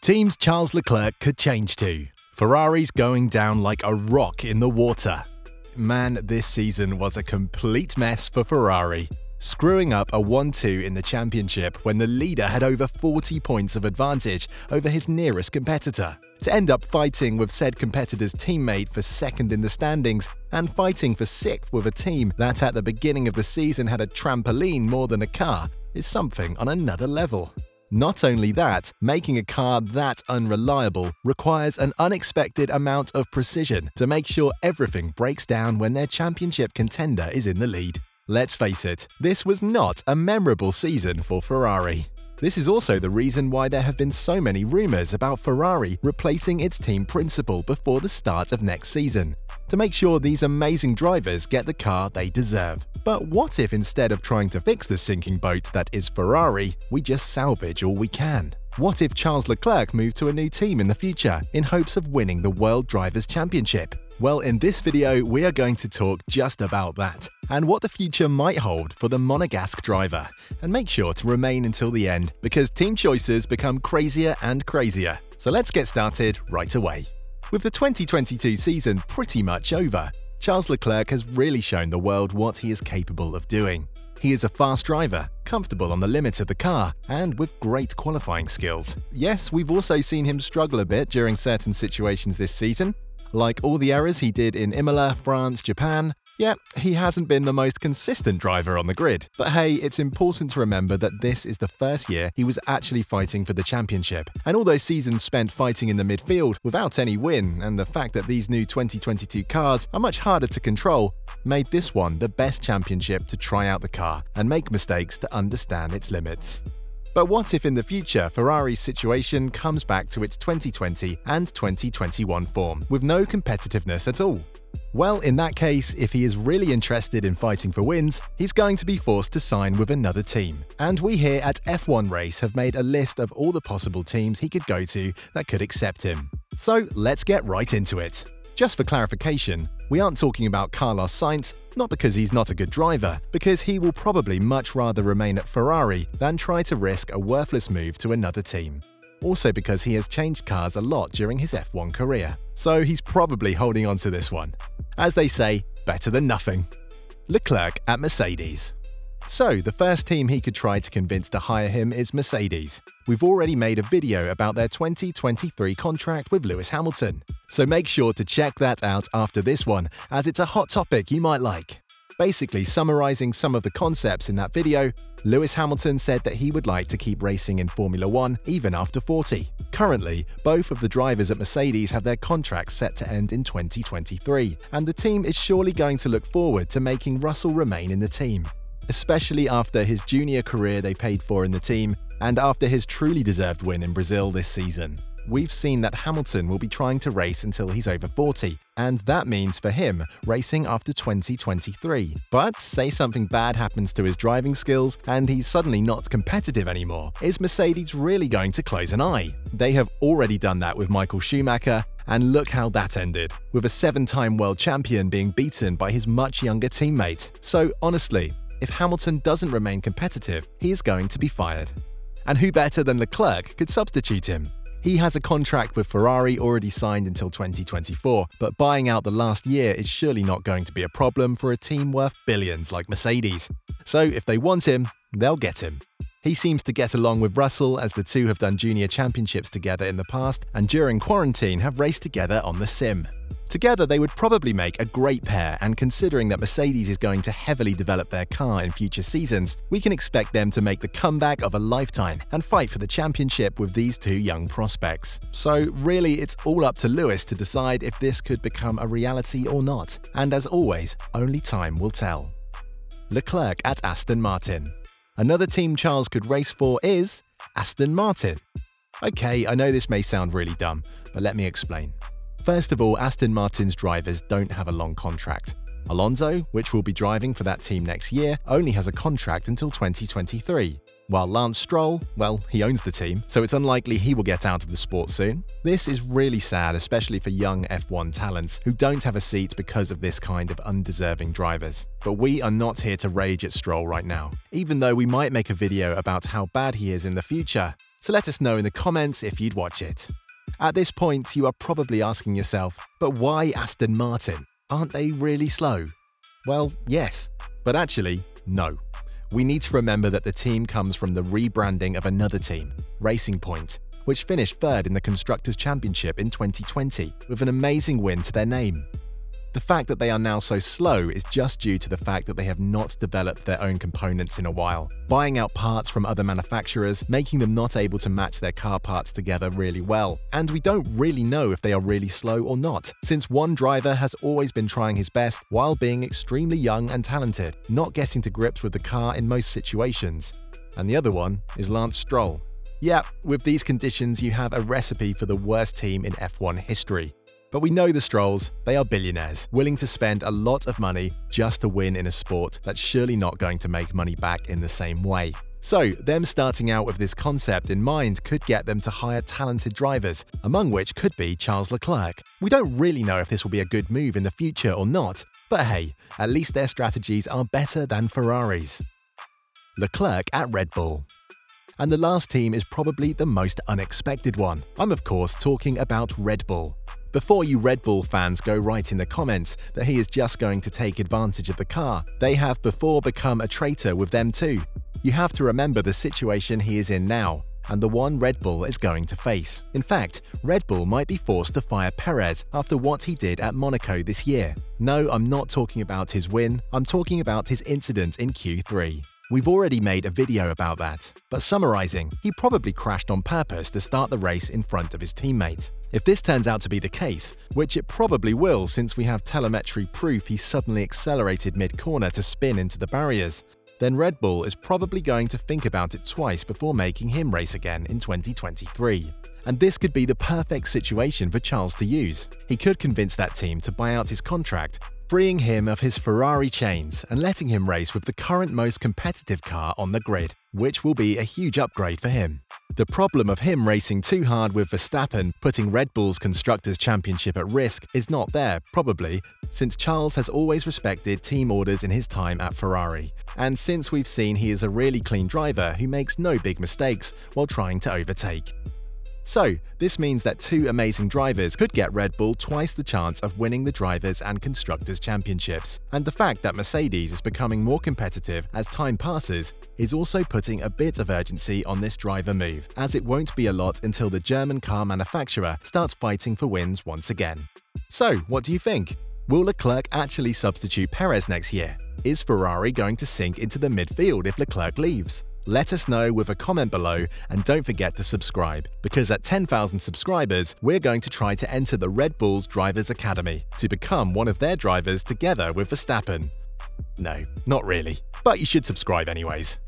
Teams Charles Leclerc could change to. Ferrari's going down like a rock in the water. Man, this season was a complete mess for Ferrari, screwing up a 1-2 in the championship when the leader had over 40 points of advantage over his nearest competitor, to end up fighting with said competitor's teammate for second in the standings and fighting for sixth with a team that at the beginning of the season had a trampoline more than a car is something on another level. Not only that, making a car that unreliable requires an unexpected amount of precision to make sure everything breaks down when their championship contender is in the lead. Let's face it, this was not a memorable season for Ferrari. This is also the reason why there have been so many rumors about Ferrari replacing its team principal before the start of next season, to make sure these amazing drivers get the car they deserve. But what if instead of trying to fix the sinking boat that is Ferrari, we just salvage all we can? What if Charles Leclerc moved to a new team in the future in hopes of winning the World Drivers' Championship? Well, in this video, we are going to talk just about that and what the future might hold for the Monegasque driver. And make sure to remain until the end because team choices become crazier and crazier. So let's get started right away. With the 2022 season pretty much over, Charles Leclerc has really shown the world what he is capable of doing. He is a fast driver, comfortable on the limit of the car, and with great qualifying skills. Yes, we've also seen him struggle a bit during certain situations this season. Like all the errors he did in Imola, France, Japan. Yeah, he hasn't been the most consistent driver on the grid. But hey, it's important to remember that this is the first year he was actually fighting for the championship. And all those seasons spent fighting in the midfield without any win, and the fact that these new 2022 cars are much harder to control, made this one the best championship to try out the car and make mistakes to understand its limits. But what if in the future Ferrari's situation comes back to its 2020 and 2021 form, with no competitiveness at all? Well, in that case, if he is really interested in fighting for wins, he's going to be forced to sign with another team. And we here at F1 Race have made a list of all the possible teams he could go to that could accept him. So let's get right into it. Just for clarification, we aren't talking about Carlos Sainz, not because he's not a good driver, because he will probably much rather remain at Ferrari than try to risk a worthless move to another team. Also because he has changed cars a lot during his F1 career, so he's probably holding on to this one. As they say, better than nothing. Leclerc at Mercedes. So, the first team he could try to convince to hire him is Mercedes. We've already made a video about their 2023 contract with Lewis Hamilton, so make sure to check that out after this one, as it's a hot topic you might like. Basically, summarizing some of the concepts in that video, Lewis Hamilton said that he would like to keep racing in Formula 1 even after 40. Currently, both of the drivers at Mercedes have their contracts set to end in 2023, and the team is surely going to look forward to making Russell remain in the team, especially after his junior career they paid for in the team and after his truly deserved win in Brazil this season. We've seen that Hamilton will be trying to race until he's over 40, and that means for him racing after 2023. But say something bad happens to his driving skills and he's suddenly not competitive anymore. Is Mercedes really going to close an eye? They have already done that with Michael Schumacher, and look how that ended, with a 7-time world champion being beaten by his much younger teammate. So honestly, if Hamilton doesn't remain competitive, he is going to be fired. And who better than Leclerc could substitute him? He has a contract with Ferrari already signed until 2024, but buying out the last year is surely not going to be a problem for a team worth billions like Mercedes. So if they want him, they'll get him. He seems to get along with Russell, as the two have done junior championships together in the past and during quarantine have raced together on the sim. Together they would probably make a great pair, and considering that Mercedes is going to heavily develop their car in future seasons, we can expect them to make the comeback of a lifetime and fight for the championship with these two young prospects. So really, it's all up to Lewis to decide if this could become a reality or not, and as always, only time will tell. Leclerc at Aston Martin. Another team Charles could race for is Aston Martin. Okay, I know this may sound really dumb, but let me explain. First of all, Aston Martin's drivers don't have a long contract. Alonso, which will be driving for that team next year, only has a contract until 2023. While Lance Stroll, well, he owns the team, so it's unlikely he will get out of the sport soon. This is really sad, especially for young F1 talents who don't have a seat because of this kind of undeserving drivers. But we are not here to rage at Stroll right now. Even though we might make a video about how bad he is in the future, So let us know in the comments if you'd watch it. At this point, you are probably asking yourself, but why Aston Martin? Aren't they really slow? Well, yes, but actually, no. We need to remember that the team comes from the rebranding of another team, Racing Point, which finished third in the Constructors' Championship in 2020 with an amazing win to their name. The fact that they are now so slow is just due to the fact that they have not developed their own components in a while, buying out parts from other manufacturers, making them not able to match their car parts together really well. And we don't really know if they are really slow or not, since one driver has always been trying his best while being extremely young and talented, not getting to grips with the car in most situations. And the other one is Lance Stroll. Yeah, with these conditions you have a recipe for the worst team in F1 history. But we know the Strolls, they are billionaires, willing to spend a lot of money just to win in a sport that's surely not going to make money back in the same way. So, them starting out with this concept in mind could get them to hire talented drivers, among which could be Charles Leclerc. We don't really know if this will be a good move in the future or not, but hey, at least their strategies are better than Ferrari's. Leclerc at Red Bull. And the last team is probably the most unexpected one. I'm of course talking about Red Bull. Before you Red Bull fans go write in the comments that he is just going to take advantage of the car, they have before become a traitor with them too. You have to remember the situation he is in now, and the one Red Bull is going to face. In fact, Red Bull might be forced to fire Perez after what he did at Monaco this year. No, I'm not talking about his win, I'm talking about his incident in Q3. We've already made a video about that, but summarizing, he probably crashed on purpose to start the race in front of his teammate. If this turns out to be the case, which it probably will since we have telemetry proof he suddenly accelerated mid-corner to spin into the barriers, then Red Bull is probably going to think about it twice before making him race again in 2023. And this could be the perfect situation for Charles to use. He could convince that team to buy out his contract, freeing him of his Ferrari chains and letting him race with the current most competitive car on the grid, which will be a huge upgrade for him. The problem of him racing too hard with Verstappen, putting Red Bull's Constructors' Championship at risk, is not there, probably, since Charles has always respected team orders in his time at Ferrari, and since we've seen he is a really clean driver who makes no big mistakes while trying to overtake. So, this means that two amazing drivers could get Red Bull twice the chance of winning the Drivers' and Constructors' Championships. And the fact that Mercedes is becoming more competitive as time passes is also putting a bit of urgency on this driver move, as it won't be a lot until the German car manufacturer starts fighting for wins once again. So, what do you think? Will Leclerc actually substitute Perez next year? Is Ferrari going to sink into the midfield if Leclerc leaves? Let us know with a comment below, and don't forget to subscribe, because at 10,000 subscribers, we're going to try to enter the Red Bull's Drivers' Academy to become one of their drivers together with Verstappen. No, not really, but you should subscribe anyways.